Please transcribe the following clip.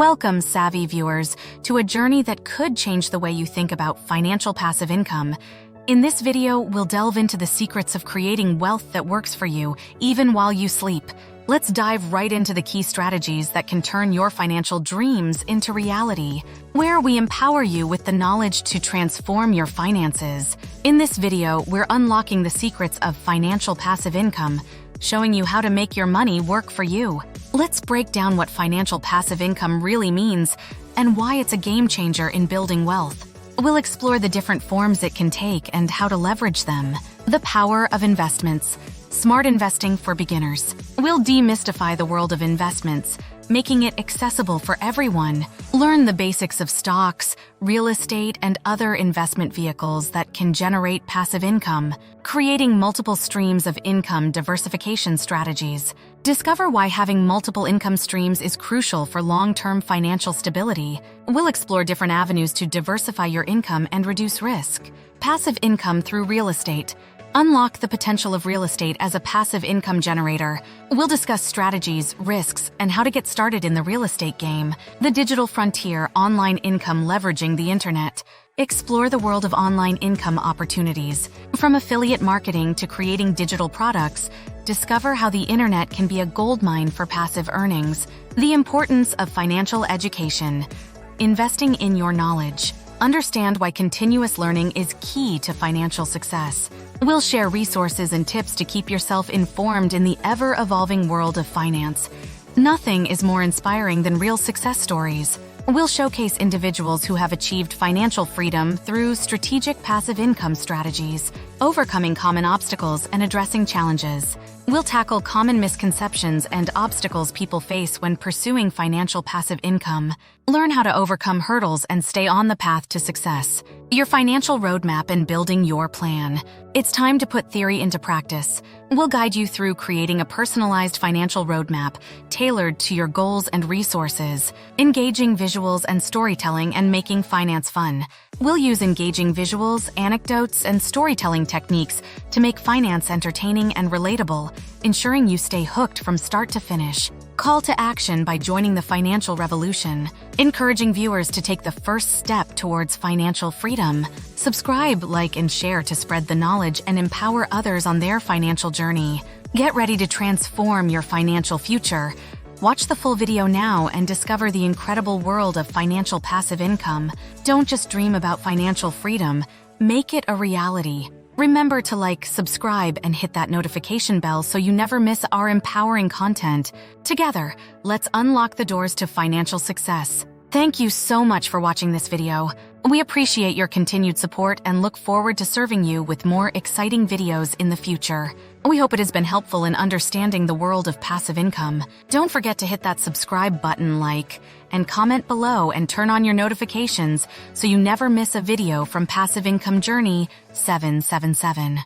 Welcome, savvy viewers, to a journey that could change the way you think about financial passive income. In this video, we'll delve into the secrets of creating wealth that works for you, even while you sleep. Let's dive right into the key strategies that can turn your financial dreams into reality, where we empower you with the knowledge to transform your finances. In this video, we're unlocking the secrets of financial passive income, showing you how to make your money work for you. Let's break down what financial passive income really means and why it's a game changer in building wealth. We'll explore the different forms it can take and how to leverage them. The power of investments. Smart investing for beginners. We'll demystify the world of investments, making it accessible for everyone. Learn the basics of stocks, real estate, and other investment vehicles that can generate passive income. Creating multiple streams of income diversification strategies. Discover why having multiple income streams is crucial for long-term financial stability. We'll explore different avenues to diversify your income and reduce risk. Passive income through real estate. Unlock the potential of real estate as a passive income generator. We'll discuss strategies, risks, and how to get started in the real estate game. The digital frontier, online income leveraging the internet. Explore the world of online income opportunities. From affiliate marketing to creating digital products, discover how the internet can be a goldmine for passive earnings. The importance of financial education. Investing in your knowledge. Understand why continuous learning is key to financial success. We'll share resources and tips to keep yourself informed in the ever-evolving world of finance. Nothing is more inspiring than real success stories. We'll showcase individuals who have achieved financial freedom through strategic passive income strategies, overcoming common obstacles and addressing challenges. We'll tackle common misconceptions and obstacles people face when pursuing financial passive income. Learn how to overcome hurdles and stay on the path to success. Your financial roadmap and building your plan. It's time to put theory into practice. We'll guide you through creating a personalized financial roadmap tailored to your goals and resources, engaging visuals and storytelling and making finance fun. We'll use engaging visuals, anecdotes, and storytelling techniques to make finance entertaining and relatable, ensuring you stay hooked from start to finish. Call to action by joining the financial revolution, encouraging viewers to take the first step towards financial freedom. Subscribe, like, and share to spread the knowledge and empower others on their financial journey. Get ready to transform your financial future. Watch the full video now and discover the incredible world of financial passive income. Don't just dream about financial freedom, make it a reality. Remember to like, subscribe, and hit that notification bell so you never miss our empowering content. Together, let's unlock the doors to financial success. Thank you so much for watching this video. We appreciate your continued support and look forward to serving you with more exciting videos in the future. We hope it has been helpful in understanding the world of passive income. Don't forget to hit that subscribe button, like, and comment below and turn on your notifications so you never miss a video from Passive Income Journey 777.